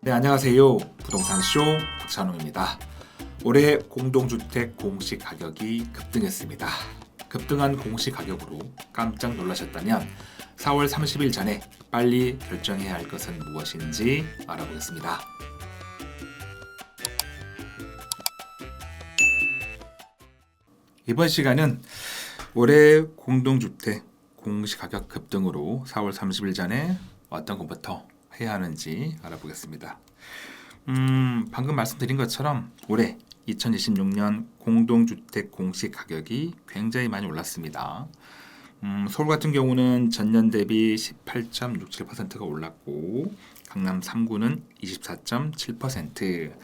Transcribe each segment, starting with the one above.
네, 안녕하세요. 부동산쇼 박찬호입니다. 올해 공동주택 공시가격이 급등했습니다. 급등한 공시가격으로 깜짝 놀라셨다면 4월 30일 전에 빨리 결정해야 할 것은 무엇인지 알아보겠습니다. 이번 시간은 올해 공동주택 공시가격 급등으로 4월 30일 전에 어떤 것부터 해야 하는지 알아보겠습니다. 방금 말씀드린 것처럼 올해 2026년 공동주택 공시가격이 굉장히 많이 올랐습니다. 서울 같은 경우는 전년 대비 18.67%가 올랐고 강남 3구는 24.7%,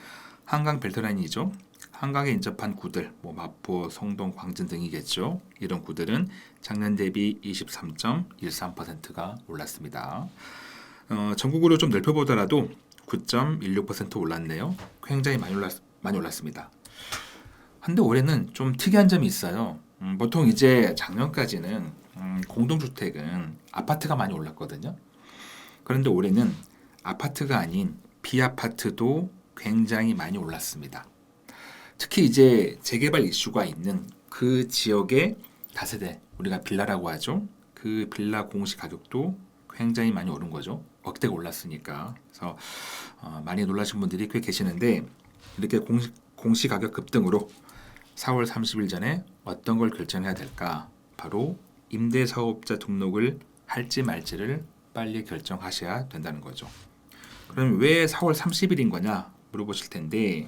한강 벨트라인이죠. 한강에 인접한 구들, 마포, 성동, 광진 등이겠죠. 이런 구들은 작년 대비 23.13%가 올랐습니다. 전국으로 좀 넓혀보더라도 9.16% 올랐네요. 굉장히 많이 올랐습니다. 근데 올해는 좀 특이한 점이 있어요. 보통 이제 작년까지는 공동주택은 아파트가 많이 올랐거든요. 그런데 올해는 아파트가 아닌 비아파트도 굉장히 많이 올랐습니다. 특히 이제 재개발 이슈가 있는 그 지역의 다세대, 우리가 빌라라고 하죠. 그 빌라 공시 가격도 굉장히 많이 오른 거죠. 억대가 올랐으니까. 그래서 많이 놀라신 분들이 꽤 계시는데, 이렇게 공시 가격 급등으로 4월 30일 전에 어떤 걸 결정해야 될까? 바로 임대사업자 등록을 할지 말지를 빨리 결정하셔야 된다는 거죠. 그럼 왜 4월 30일인 거냐 물어보실 텐데,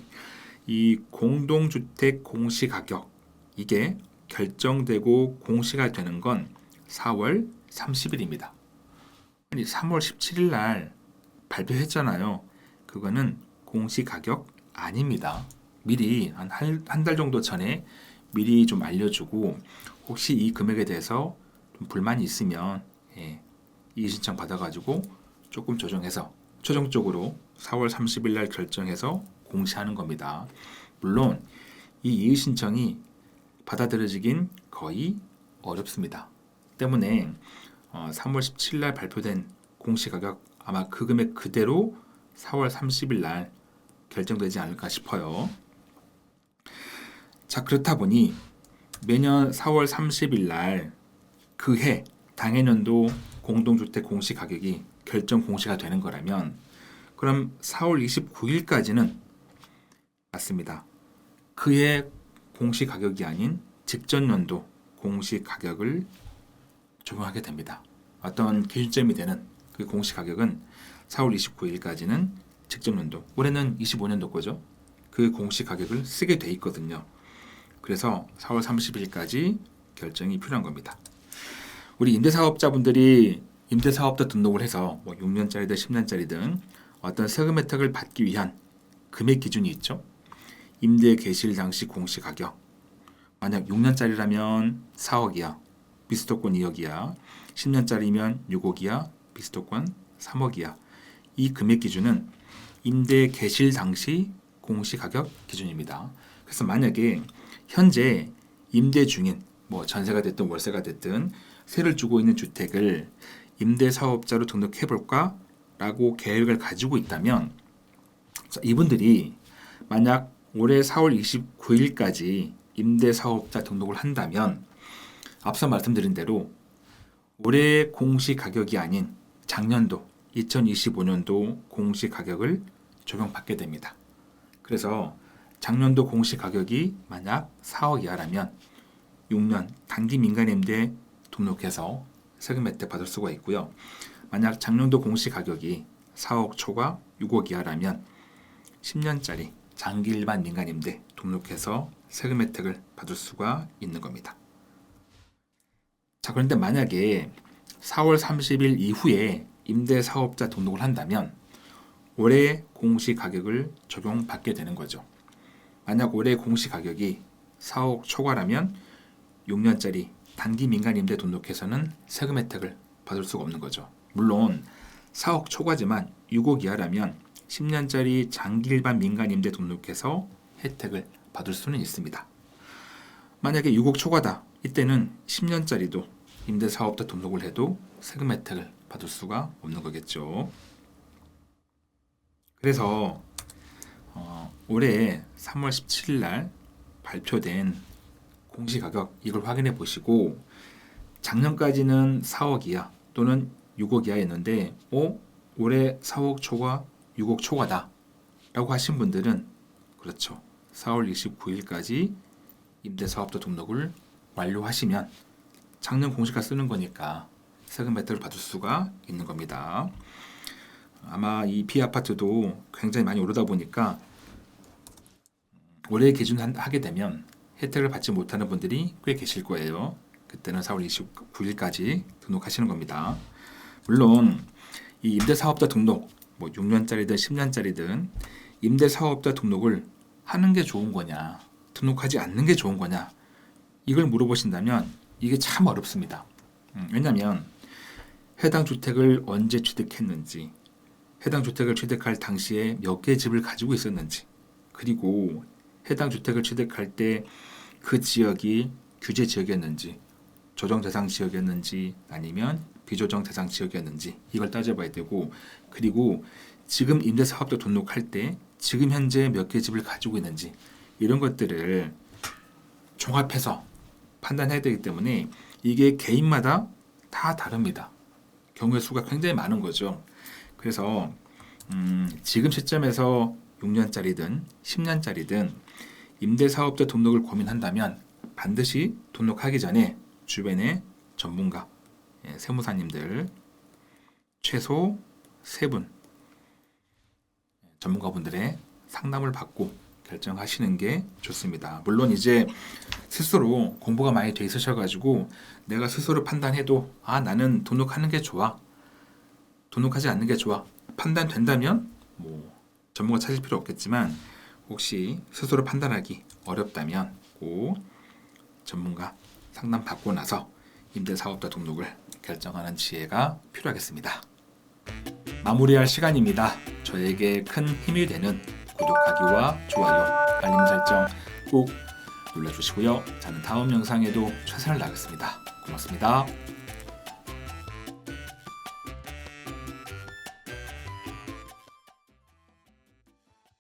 이 공동주택 공시가격, 이게 결정되고 공시가 되는 건 4월 30일입니다. 아니 3월 17일 날 발표했잖아요. 그거는 공시가격 아닙니다. 미리 한 달 정도 전에 미리 좀 알려주고, 혹시 이 금액에 대해서 좀 불만이 있으면 이의 신청 받아가지고 조금 조정해서 최종적으로 4월 30일 날 결정해서 공시하는 겁니다. 물론 이 이의 신청이 받아들여지긴 거의 어렵습니다. 때문에 3월 17일 날 발표된 공시가격, 아마 그 금액 그대로 4월 30일 날 결정되지 않을까 싶어요. 자, 그렇다 보니 매년 4월 30일 날 그해 당해년도 공동주택 공시가격이 결정 공시가 되는 거라면, 그럼 4월 29일까지는 맞습니다. 그해 공시가격이 아닌 직전 연도 공시가격을 적용하게 됩니다. 어떤 기준점이 되는 그 공시가격은 4월 29일까지는 직전 연도, 올해는 25년도 거죠. 그 공시가격을 쓰게 돼 있거든요. 그래서 4월 30일까지 결정이 필요한 겁니다. 우리 임대사업자분들이 임대사업자 등록을 해서 6년짜리든 10년짜리든 어떤 세금 혜택을 받기 위한 금액 기준이 있죠. 임대 개시일 당시 공시가격, 만약 6년짜리라면 4억이야, 미수도권 2억이야. 10년짜리면 6억이야, 미수도권 3억이야. 이 금액 기준은 임대 개시일 당시 공시가격 기준입니다. 그래서 만약에 현재 임대 중인, 전세가 됐든 월세가 됐든 세를 주고 있는 주택을 임대사업자로 등록해볼까? 라고 계획을 가지고 있다면, 이분들이 만약 올해 4월 29일까지 임대사업자 등록을 한다면, 앞서 말씀드린 대로 올해 공시가격이 아닌 작년도 2025년도 공시가격을 적용받게 됩니다. 그래서 작년도 공시가격이 만약 4억 이하라면 6년 단기 민간임대 등록해서 세금 혜택 받을 수가 있고요. 만약 작년도 공시가격이 4억 초과 6억 이하라면 10년짜리 장기 일반 민간임대 등록해서 세금 혜택을 받을 수가 있는 겁니다. 자, 그런데 만약에 4월 30일 이후에 임대사업자 등록을 한다면 올해 공시가격을 적용받게 되는 거죠. 만약 올해 공시가격이 4억 초과라면 6년짜리 단기 민간임대 등록해서는 세금 혜택을 받을 수가 없는 거죠. 물론 4억 초과지만 6억 이하라면 10년짜리 장기 일반 민간임대 등록해서 혜택을 받을 수는 있습니다. 만약에 6억 초과다, 이때는 10년짜리도 임대사업자 등록을 해도 세금 혜택을 받을 수가 없는 거겠죠. 그래서 올해 3월 17일 날 발표된 공시가격 이걸 확인해 보시고 작년까지는 4억 이하 또는 6억 이하였는데 올해 4억 초과 6억 초과다 라고 하신 분들은 그렇죠. 4월 29일까지 임대사업자 등록을 완료하시면 작년 공시가 쓰는 거니까 세금 혜택을 받을 수가 있는 겁니다. 아마 이 B아파트도 굉장히 많이 오르다 보니까 올해 기준 하게 되면 혜택을 받지 못하는 분들이 꽤 계실 거예요. 그때는 4월 29일까지 등록하시는 겁니다. 물론 이 임대사업자 등록 6년짜리든 10년짜리든 임대사업자 등록을 하는 게 좋은 거냐 등록하지 않는 게 좋은 거냐 이걸 물어보신다면 이게 참 어렵습니다. 왜냐하면 해당 주택을 언제 취득했는지 해당 주택을 취득할 당시에 몇 개의 집을 가지고 있었는지 그리고 해당 주택을 취득할 때 그 지역이 규제 지역이었는지 조정 대상 지역이었는지 아니면 비조정 대상 지역이었는지 이걸 따져봐야 되고 그리고 지금 임대사업자 등록할 때 지금 현재 몇 개 집을 가지고 있는지 이런 것들을 종합해서 판단해야 되기 때문에 이게 개인마다 다 다릅니다. 경우의 수가 굉장히 많은 거죠. 그래서 지금 시점에서 6년짜리든 10년짜리든 임대사업자 등록을 고민한다면 반드시 등록하기 전에 주변의 전문가, 세무사님들 최소 3분 전문가분들의 상담을 받고 결정하시는 게 좋습니다. 물론 이제 스스로 공부가 많이 돼 있으셔가지고 내가 스스로 판단해도 나는 등록하는 게 좋아, 등록하지 않는 게 좋아 판단된다면 전문가 찾을 필요 없겠지만 혹시 스스로 판단하기 어렵다면 꼭 전문가 상담 받고 나서 임대사업자 등록을 결정하는 지혜가 필요하겠습니다. 마무리할 시간입니다. 저에게 큰 힘이 되는 구독하기와 좋아요, 알림 설정 꼭 눌러주시고요. 저는 다음 영상에도 최선을 다하겠습니다. 고맙습니다.